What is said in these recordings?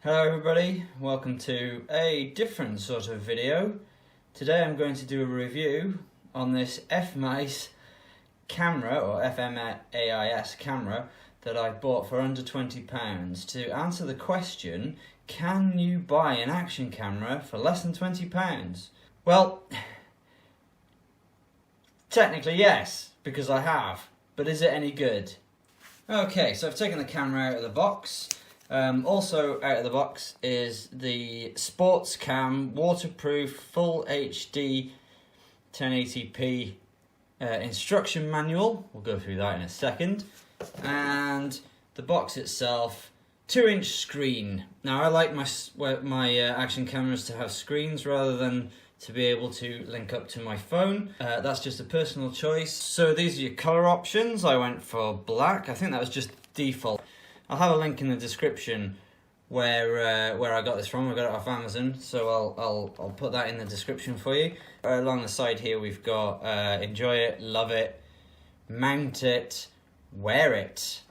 Hello everybody, welcome to a different sort of video. Today I'm going to do a review on this Fmais camera, or Fmais camera, that I bought for under £20 to answer the question, can you buy an action camera for less than £20? Well, technically yes, because I have, but is it any good? Okay, so I've taken the camera out of the box. Also out of the box is the SportsCam waterproof full HD 1080p instruction manual. We'll go through that in a second. And the box itself, 2-inch screen. Now I like my action cameras to have screens rather than to be able to link up to my phone. That's just a personal choice. So these are your colour options. I went for black. I think that was just default. I'll have a link in the description where I got this from. I got it off Amazon, so I'll put that in the description for you. Along the side here we've got enjoy it, love it, mount it, wear it,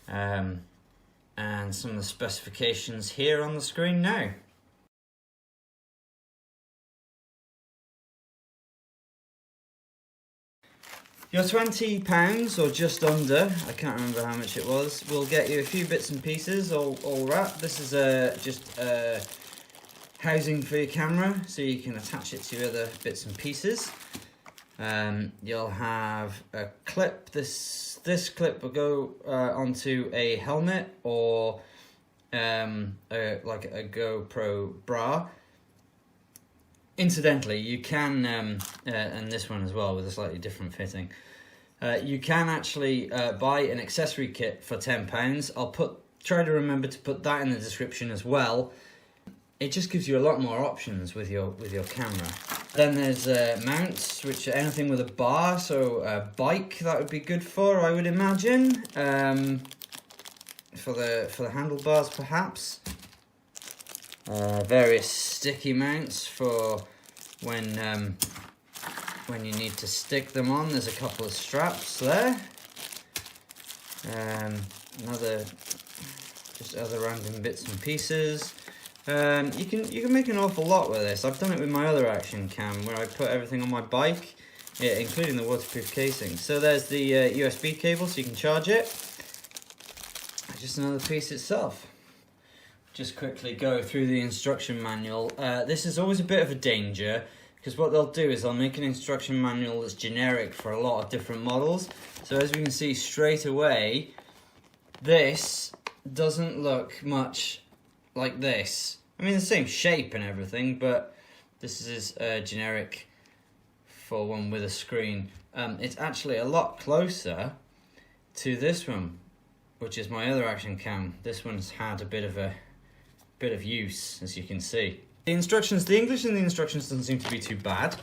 and some of the specifications here on the screen now. Your £20 or just under, I can't remember how much it was, will get you a few bits and pieces all wrapped. This is just housing for your camera, so you can attach it to other bits and pieces. You'll have a clip. This clip will go onto a helmet or like a GoPro bra. Incidentally, you can, and this one as well with a slightly different fitting, you can actually buy an accessory kit for £10. I'll try to remember to put that in the description as well. It just gives you a lot more options with your camera. Then there's mounts, which are anything with a bar, so a bike that would be good for, I would imagine, for the handlebars perhaps. Various sticky mounts for when you need to stick them on. There's a couple of straps there. Just other random bits and pieces. You can make an awful lot with this. I've done it with my other action cam where I put everything on my bike, including the waterproof casing. So there's the USB cable so you can charge it. Just another piece itself. Just quickly go through the instruction manual. This is always a bit of a danger because what they'll do is they'll make an instruction manual that's generic for a lot of different models. So as we can see straight away, this doesn't look much like this. I mean, the same shape and everything, but this is generic for one with a screen. It's actually a lot closer to this one, which is my other action cam. This one's had a bit of use, as you can see. The English in the instructions doesn't seem to be too bad.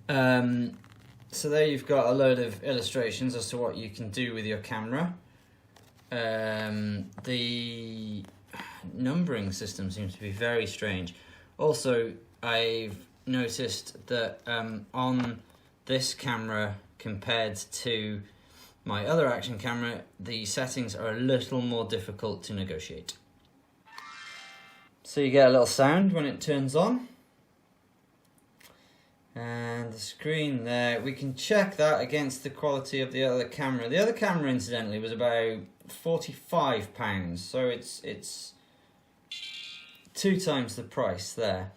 So there you've got a load of illustrations as to what you can do with your camera. The numbering system seems to be very strange. Also, I've noticed that on this camera compared to my other action camera, the settings are a little more difficult to negotiate. So you get a little sound when it turns on. And the screen there, we can check that against the quality of the other camera. The other camera, incidentally, was about £45, so it's 2 times the price there.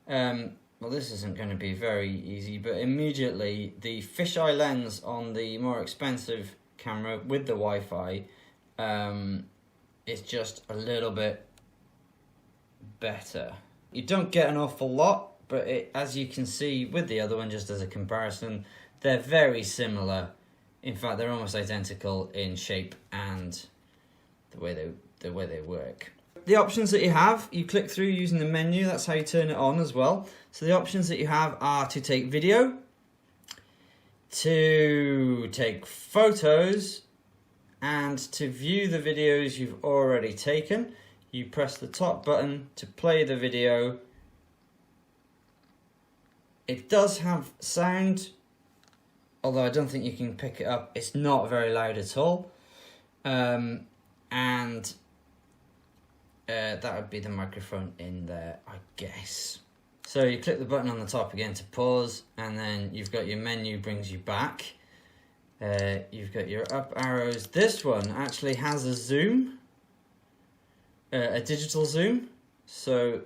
Well, this isn't going to be very easy, but immediately the fisheye lens on the more expensive camera with the Wi-Fi is just a little bit better. You don't get an awful lot, but as you can see with the other one, just as a comparison, they're very similar. In fact, they're almost identical in shape and the way they work. The options that you have, you click through using the menu. That's how you turn it on as well. So the options that you have are to take video, to take photos, and to view the videos you've already taken. You press the top button to play the video. It does have sound, although I don't think you can pick it up. It's not very loud at all. And that would be the microphone in there, I guess. So you click the button on the top again to pause, and then you've got your menu brings you back. You've got your up arrows. This one actually has a zoom, a digital zoom, so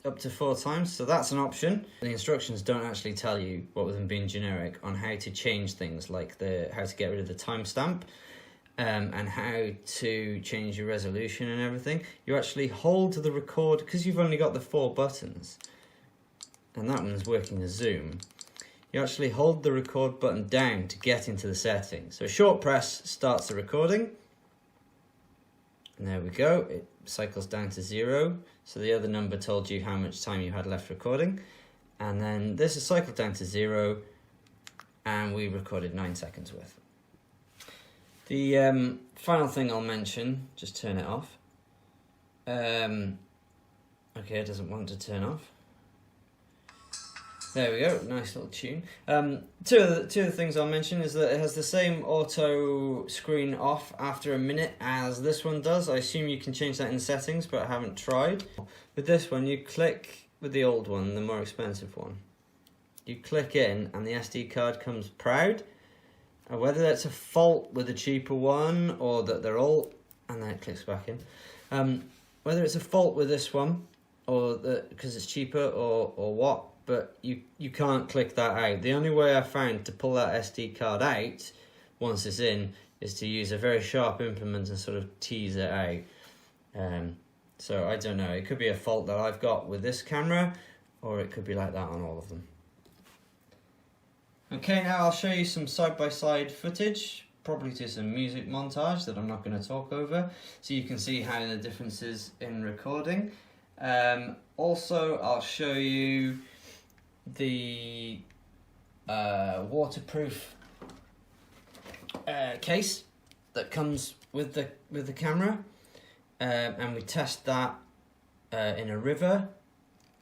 up to 4 times, so that's an option. The instructions don't actually tell you, what with them being generic, on how to change things like how to get rid of the timestamp and how to change your resolution and everything. You actually hold the record, because you've only got the 4 buttons, and that one's working as zoom. You actually hold the record button down to get into the settings. So a short press starts the recording. And there we go, it cycles down to 0. So the other number told you how much time you had left recording. And then this is cycled down to 0, and we recorded 9 seconds worth. The final thing I'll mention, just turn it off. Okay, it doesn't want to turn off. There we go, nice little tune. Two of the things I'll mention is that it has the same auto screen off after a minute as this one does. I assume you can change that in settings, but I haven't tried. With this one, you click, with the old one, the more expensive one, you click in and the SD card comes proud. Whether that's a fault with the cheaper one or that they're all, and then it clicks back in. Whether it's a fault with this one or because it's cheaper or what, but you can't click that out. The only way I found to pull that SD card out once it's in is to use a very sharp implement and sort of tease it out. So I don't know, it could be a fault that I've got with this camera, or it could be like that on all of them. Okay, now I'll show you some side-by-side footage, probably to some music montage that I'm not going to talk over, so you can see how the difference is in recording. Also, I'll show you the waterproof case that comes with the camera, and we test that in a river.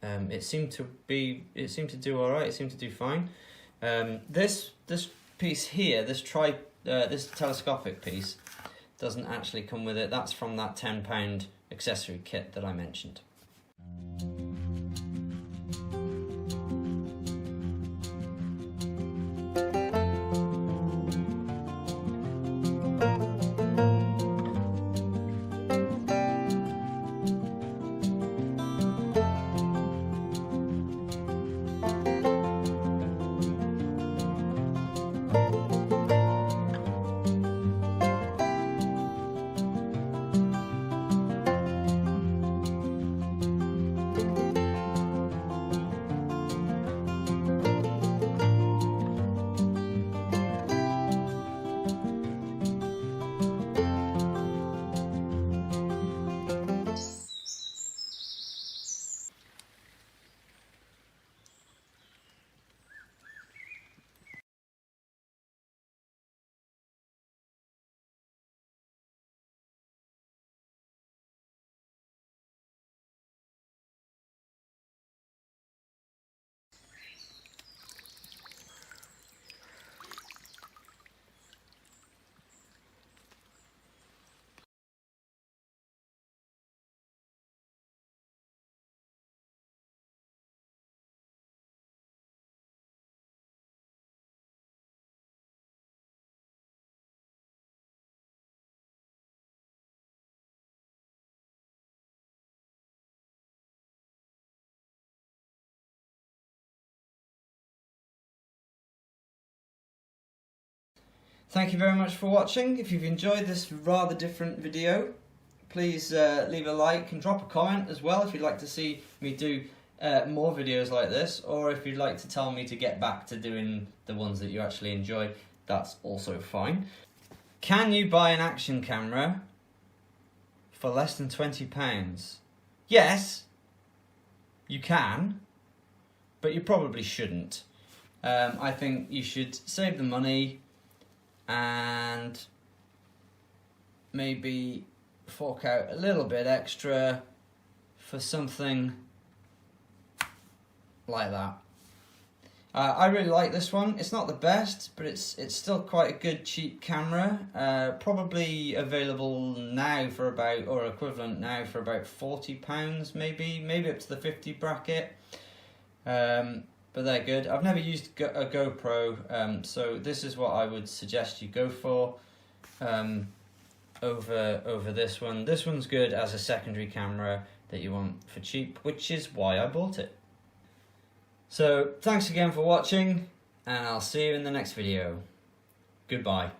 It seemed to do all right. It seemed to do fine. This piece here, this telescopic piece, doesn't actually come with it. That's from that £10 accessory kit that I mentioned. Thank you very much for watching. If you've enjoyed this rather different video, please leave a like and drop a comment as well if you'd like to see me do more videos like this, or if you'd like to tell me to get back to doing the ones that you actually enjoy, that's also fine. Can you buy an action camera for less than £20? Yes, you can, but you probably shouldn't. I think you should save the money and maybe fork out a little bit extra for something like that. I really like this one. It's not the best, but it's still quite a good cheap camera. Probably available now for about, or equivalent now for about £40, maybe up to the 50 bracket. But they're good. I've never used a GoPro, so this is what I would suggest you go for over this one. This one's good as a secondary camera that you want for cheap, which is why I bought it. So thanks again for watching, and I'll see you in the next video. Goodbye.